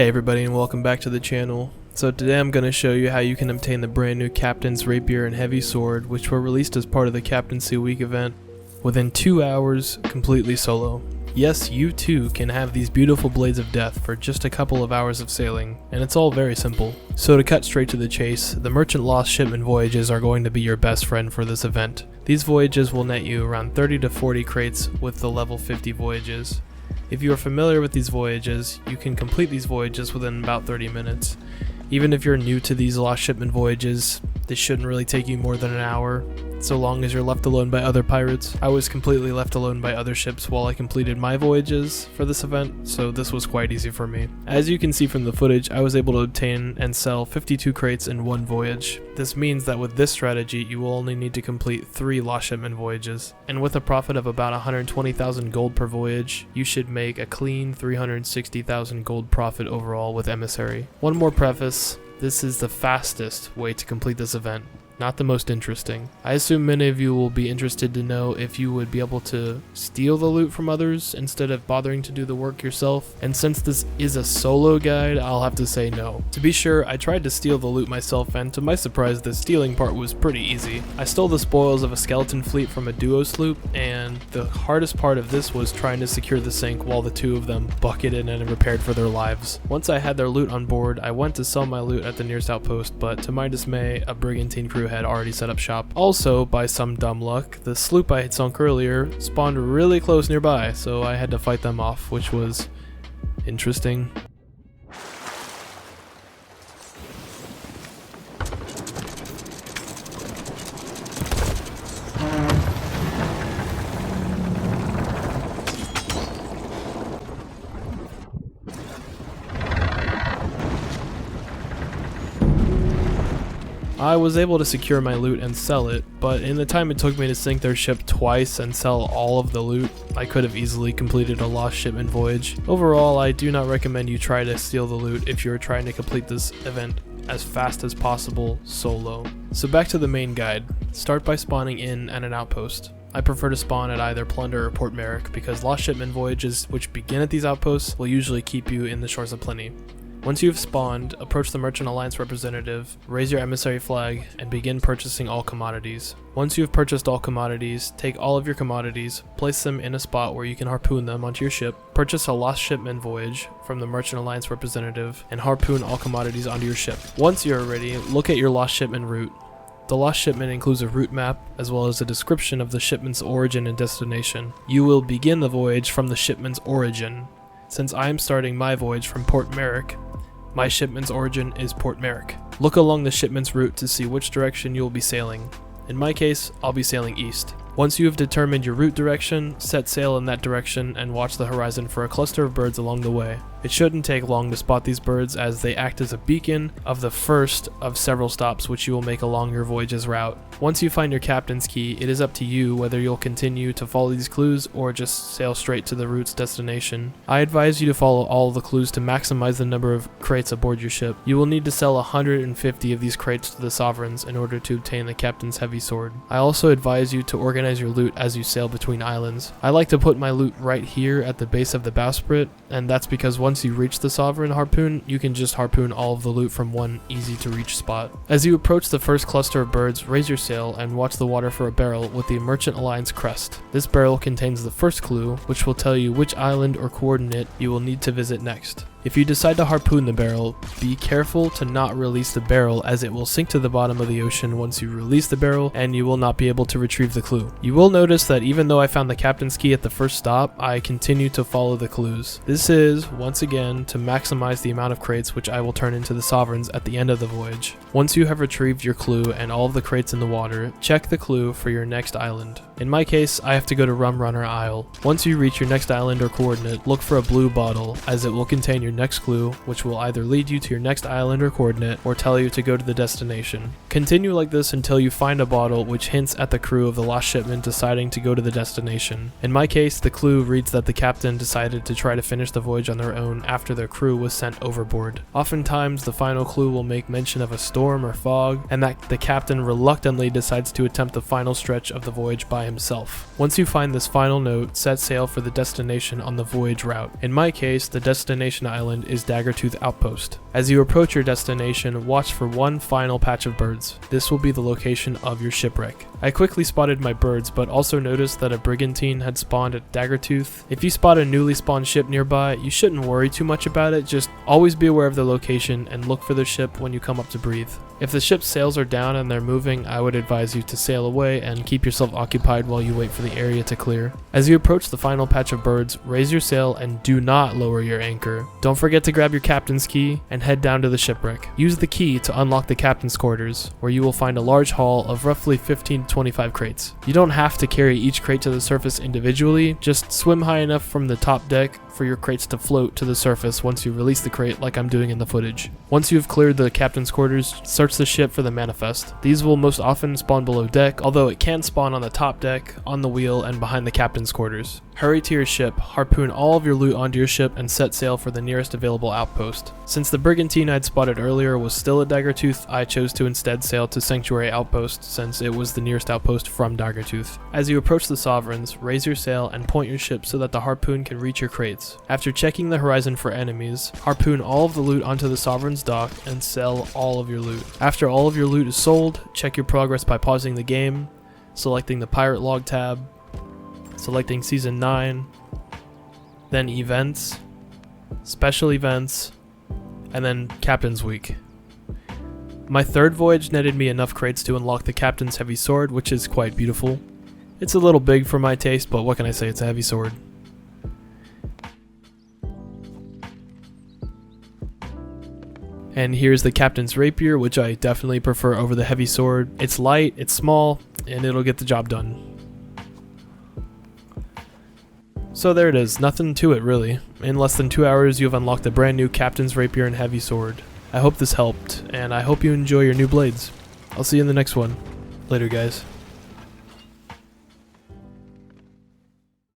Hey everybody, and welcome back to the channel. So today I'm going to show you how you can obtain the brand new Captain's Rapier and Heavy Sword, which were released as part of the Captaincy Week event, within 2 hours, completely solo. Yes, you too can have these beautiful blades of death for just a couple of hours of sailing, and it's all very simple. So to cut straight to the chase, the Merchant Lost Shipment voyages are going to be your best friend for this event. These voyages will net you around 30 to 40 crates with the level 50 voyages. If you are familiar with these voyages, you can complete these voyages within about 30 minutes. Even if you're new to these Lost Shipment voyages, this shouldn't really take you more than an hour, so long as you're left alone by other pirates. I was completely left alone by other ships while I completed my voyages for this event, so this was quite easy for me. As you can see from the footage, I was able to obtain and sell 52 crates in one voyage. This means that with this strategy, you will only need to complete 3 Lost Shipment voyages. And with a profit of about 120,000 gold per voyage, you should make a clean 360,000 gold profit overall with Emissary. One more preface, this is the fastest way to complete this event, not the most interesting. I assume many of you will be interested to know if you would be able to steal the loot from others instead of bothering to do the work yourself, and since this is a solo guide, I'll have to say no. To be sure, I tried to steal the loot myself, and to my surprise, the stealing part was pretty easy. I stole the spoils of a skeleton fleet from a duo sloop, and the hardest part of this was trying to secure the sink while the two of them bucketed and prepared for their lives. Once I had their loot on board, I went to sell my loot at the nearest outpost, but to my dismay, a brigantine crew had already set up shop. Also, by some dumb luck, the sloop I had sunk earlier spawned really close nearby, so I had to fight them off, which was interesting. I was able to secure my loot and sell it, but in the time it took me to sink their ship twice and sell all of the loot, I could have easily completed a Lost Shipment voyage. Overall, I do not recommend you try to steal the loot if you are trying to complete this event as fast as possible solo. So back to the main guide. Start by spawning in at an outpost. I prefer to spawn at either Plunder or Port Merrick because Lost Shipment voyages which begin at these outposts will usually keep you in the Shores of Plenty. Once you have spawned, approach the Merchant Alliance representative, raise your emissary flag, and begin purchasing all commodities. Once you have purchased all commodities, take all of your commodities, place them in a spot where you can harpoon them onto your ship, purchase a Lost Shipment voyage from the Merchant Alliance representative, and harpoon all commodities onto your ship. Once you are ready, look at your Lost Shipment route. The Lost Shipment includes a route map, as well as a description of the shipment's origin and destination. You will begin the voyage from the shipment's origin. Since I am starting my voyage from Port Merrick, my shipment's origin is Port Merrick. Look along the shipment's route to see which direction you will be sailing. In my case, I'll be sailing east. Once you have determined your route direction, set sail in that direction and watch the horizon for a cluster of birds along the way. It shouldn't take long to spot these birds as they act as a beacon of the first of several stops which you will make along your voyage's route. Once you find your captain's key, it is up to you whether you'll continue to follow these clues or just sail straight to the route's destination. I advise you to follow all the clues to maximize the number of crates aboard your ship. You will need to sell 150 of these crates to the sovereigns in order to obtain the captain's heavy sword. I also advise you to organize your loot as you sail between islands. I like to put my loot right here at the base of the bowsprit, and that's because once you reach the sovereign harpoon, you can just harpoon all of the loot from one easy to reach spot. As you approach the first cluster of birds, raise your sail and watch the water for a barrel with the Merchant Alliance crest. This barrel contains the first clue, which will tell you which island or coordinate you will need to visit next. If you decide to harpoon the barrel, be careful to not release the barrel as it will sink to the bottom of the ocean once you release the barrel and you will not be able to retrieve the clue. You will notice that even though I found the captain's key at the first stop, I continue to follow the clues. This is, once again, to maximize the amount of crates which I will turn into the sovereigns at the end of the voyage. Once you have retrieved your clue and all of the crates in the water, check the clue for your next island. In my case, I have to go to Rum Runner Isle. Once you reach your next island or coordinate, look for a blue bottle as it will contain your next clue, which will either lead you to your next island or coordinate or tell you to go to the destination. Continue like this until you find a bottle which hints at the crew of the Lost Shipment deciding to go to the destination. In my case, the clue reads that the captain decided to try to finish the voyage on their own after their crew was sent overboard. Oftentimes, the final clue will make mention of a storm or fog, and that the captain reluctantly decides to attempt the final stretch of the voyage by himself. Once you find this final note, set sail for the destination on the voyage route. In my case, the destination island island is Daggertooth Outpost. As you approach your destination, watch for one final patch of birds. This will be the location of your shipwreck. I quickly spotted my birds, but also noticed that a brigantine had spawned at Daggertooth. If you spot a newly spawned ship nearby, you shouldn't worry too much about it, just always be aware of the location and look for the ship when you come up to breathe. If the ship's sails are down and they're moving, I would advise you to sail away and keep yourself occupied while you wait for the area to clear. As you approach the final patch of birds, raise your sail and do not lower your anchor. Don't forget to grab your captain's key and head down to the shipwreck. Use the key to unlock the captain's quarters, where you will find a large haul of roughly 15 to 25 crates. You don't have to carry each crate to the surface individually, just swim high enough from the top deck for your crates to float to the surface once you release the crate like I'm doing in the footage. Once you have cleared the captain's quarters, search the ship for the manifest. These will most often spawn below deck, although it can spawn on the top deck, on the wheel, and behind the captain's quarters. Hurry to your ship, harpoon all of your loot onto your ship, and set sail for the nearest available outpost. Since the brigantine I'd spotted earlier was still at Daggertooth, I chose to instead sail to Sanctuary Outpost since it was the nearest outpost from Daggertooth. As you approach the Sovereigns, raise your sail and point your ship so that the harpoon can reach your crates. After checking the horizon for enemies, harpoon all of the loot onto the Sovereign's dock and sell all of your loot. After all of your loot is sold, check your progress by pausing the game, selecting the Pirate Log tab, selecting Season 9, then Events, Special Events, and then Captain's Week. My third voyage netted me enough crates to unlock the Captain's Heavy Sword, which is quite beautiful. It's a little big for my taste, but what can I say, it's a heavy sword. And here's the Captain's Rapier, which I definitely prefer over the heavy sword. It's light, it's small, and it'll get the job done. So there it is, nothing to it really. In less than 2 hours you have unlocked a brand new Captain's Rapier and Heavy Sword. I hope this helped, and I hope you enjoy your new blades. I'll see you in the next one. Later guys.